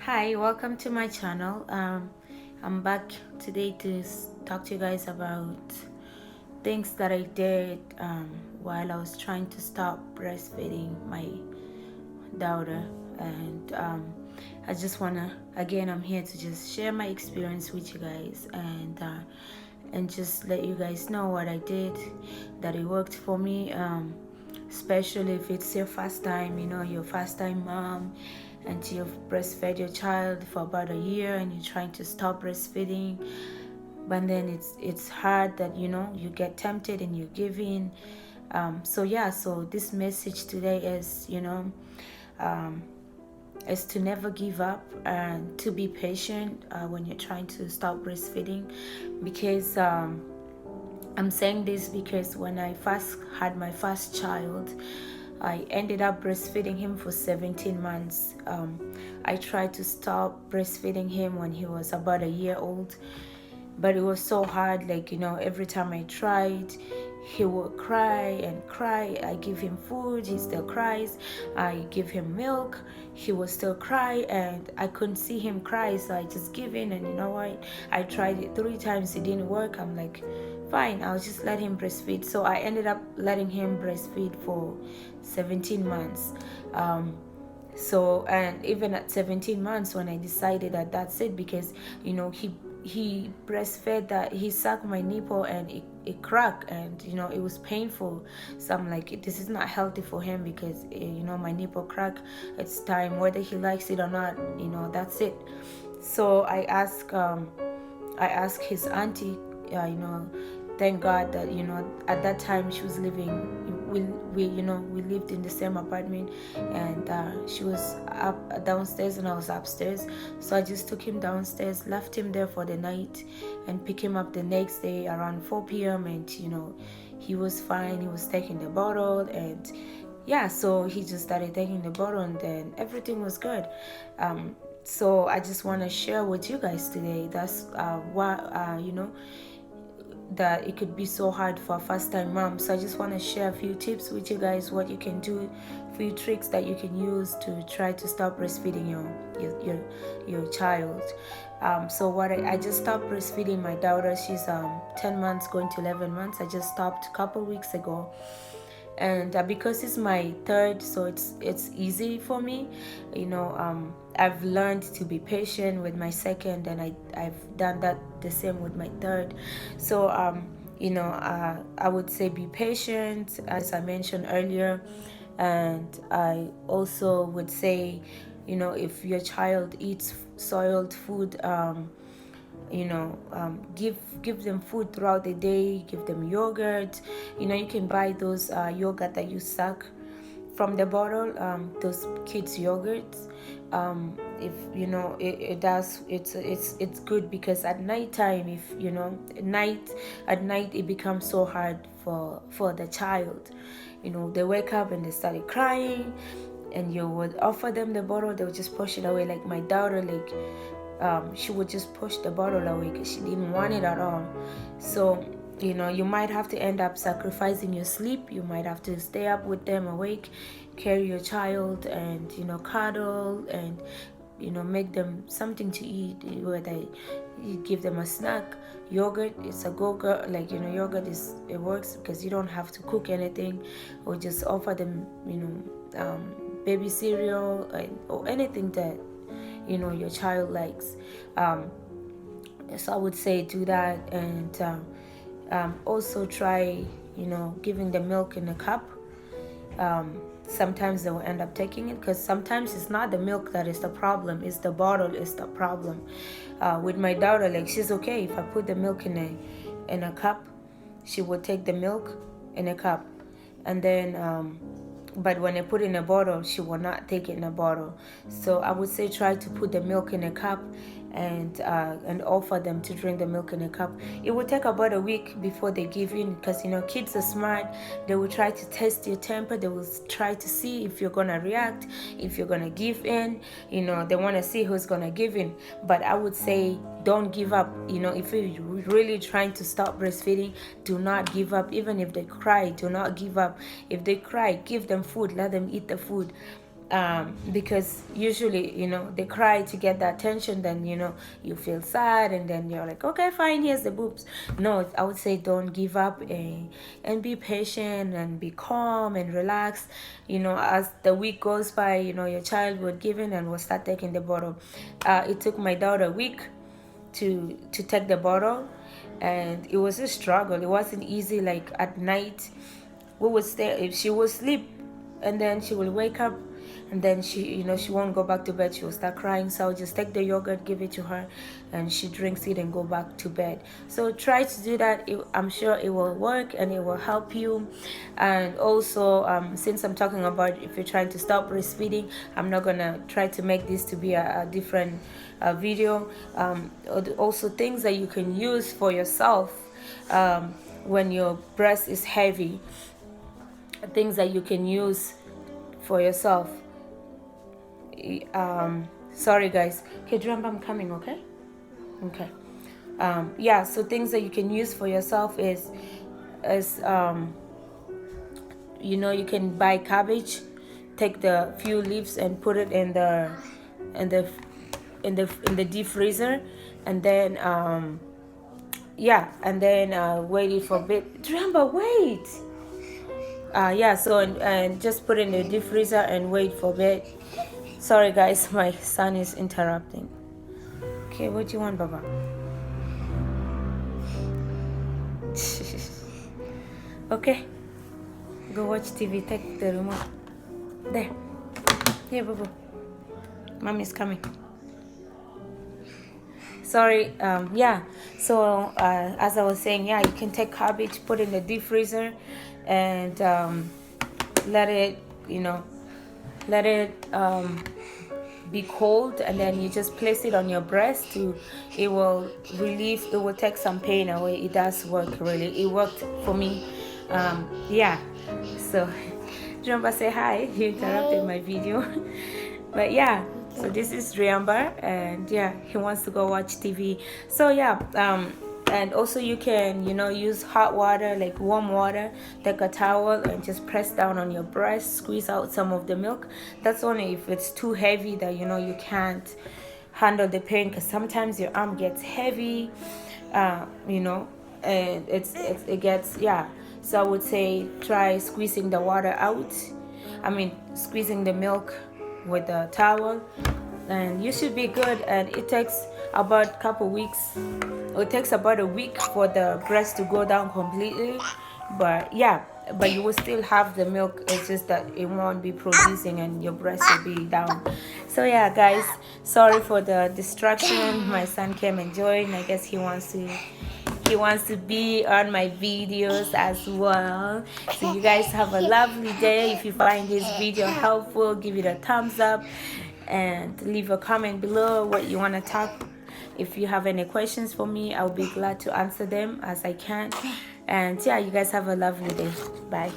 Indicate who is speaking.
Speaker 1: Hi, welcome to my channel. I'm back today to talk to you guys about things that I did while I was trying to stop breastfeeding my daughter. And I just wanna, again, I'm here to just share my experience with you guys and just let you guys know what I did, that it worked for me. Especially if it's your first time, your first time mom, and you've breastfed your child for about a year and you're trying to stop breastfeeding, but then it's hard that you get tempted and you give in. So this message today is um, is to never give up and to be patient when you're trying to stop breastfeeding, because I'm saying this because when I first had my first child, I ended up breastfeeding him for 17 months. I tried to stop breastfeeding him when he was about a year old, but it was so hard. Like, every time I tried, he would cry and cry. I give him food, he still cries. I give him milk, he would still cry, and I couldn't see him cry, so I just give in. And you know what? I tried it 3 times, it didn't work. I'm like, fine, I'll just let him breastfeed. So I ended up letting him breastfeed for 17 months. And even at 17 months, when I decided that that's it, because he breastfed, that he sucked my nipple and it cracked, and it was painful. So I'm like, this is not healthy for him, because my nipple crack. It's time, whether he likes it or not, that's it. So I asked his auntie, thank God that at that time she was living. We lived in the same apartment, and she was up downstairs and I was upstairs. So I just took him downstairs, left him there for the night, and picked him up the next day around 4 p.m. And he was fine. He was taking the bottle, and yeah, so he just started taking the bottle, and then everything was good. So I just want to share with you guys today. That's why that it could be so hard for a first time mom. So I just want to share a few tips with you guys, what you can do, a few tricks that you can use to try to stop breastfeeding your child. So what I just stopped breastfeeding my daughter. She's 10 months going to 11 months. I just stopped a couple weeks ago, and because it's my third, so it's easy for me. I've learned to be patient with my second, and I've done that the same with my third. So I would say be patient, as I mentioned earlier. And I also would say, if your child eats soiled food, give them food throughout the day. Give them yogurt. You can buy those yogurt that you suck from the bottle, those kids yogurts. If it does, it's good, because at night time, if at night it becomes so hard for the child. They wake up and they started crying, and you would offer them the bottle, they would just push it away. Like my daughter, like she would just push the bottle away because she didn't want it at all. So you might have to end up sacrificing your sleep. You might have to stay up with them awake, carry your child, and cuddle, and make them something to eat, whether you give them a snack. Yogurt, it's a go-go. Like yogurt it works because you don't have to cook anything, or just offer them baby cereal, or anything that your child likes. So I would say do that. And also try giving the milk in a cup. Sometimes they will end up taking it, because sometimes it's not the milk that is the problem, it's the bottle is the problem. With my daughter, like, she's okay if I put the milk in a cup. She would take the milk in a cup, and then but when I put in a bottle, she will not take it in a bottle. So I would say try to put the milk in a cup, and offer them to drink the milk in a cup. It will take about a week before they give in, because kids are smart. They will try to test your temper. They will try to see if you're gonna react, if you're gonna give in. They want to see who's gonna give in. But I would say don't give up. If you're really trying to stop breastfeeding, do not give up. Even if they cry, do not give up. If they cry, give them food, let them eat the food. because usually, you know, they cry to get the attention, then, you know, you feel sad, and then you're like, okay, fine, here's the boobs. No, I would say don't give up, and be patient and be calm and relax. You know, as the week goes by, you know, your child will give in and will start taking the bottle. It took my daughter a week to take the bottle, and it was a struggle. It wasn't easy. Like at night, we would stay, if she would sleep, and then she will wake up, and then she, you know, she won't go back to bed. She will start crying, so I'll just take the yogurt, give it to her, and she drinks it and go back to bed. So try to do that. I'm sure it will work and it will help you. And also, since I'm talking about if you're trying to stop breastfeeding, I'm not gonna try to make this to be a different video. Also, things that you can use for yourself when your breast is heavy, things that you can use for yourself. Sorry guys. Okay, Drum, I'm coming. Okay. Yeah, so things that you can use for yourself is you know, you can buy cabbage, take the few leaves and put it in the deep freezer, and then wait it for a bit. Remember, wait. Yeah, so and just put it in the deep freezer and wait for a bit. Sorry guys, my son is interrupting. Okay, what do you want, Baba? Okay, go watch TV. Take the remote. There. Here, Baba. Mommy's coming. Sorry. Yeah, so as I was saying, yeah, you can take cabbage, put it in the deep freezer, and let it, you know, let it be cold, and then you just place it on your breast it will relieve, it will take some pain away. It does work, really. It worked for me. Yeah, so Riamba, say hi. You interrupted my video. But yeah, so this is Riamba, and yeah, he wants to go watch TV. So yeah, and also you can, you know, use hot water, like warm water, take a towel and just press down on your breast, squeeze out some of the milk. That's only if it's too heavy that, you know, you can't handle the pain, because sometimes your arm gets heavy, you know, and it gets, yeah. So I would say try squeezing the water out. I mean, squeezing the milk with a towel, and you should be good. And it takes about a couple weeks. It takes about a week for the breast to go down completely. But yeah, but you will still have the milk. It's just that it won't be producing and your breast will be down. So yeah, guys, sorry for the distraction. My son came and joined. I guess he wants to be on my videos as well. So you guys have a lovely day. If you find this video helpful, give it a thumbs up and leave a comment below what you want to talk. If you have any questions for me, I'll be glad to answer them as I can. And yeah, you guys have a lovely day. Bye.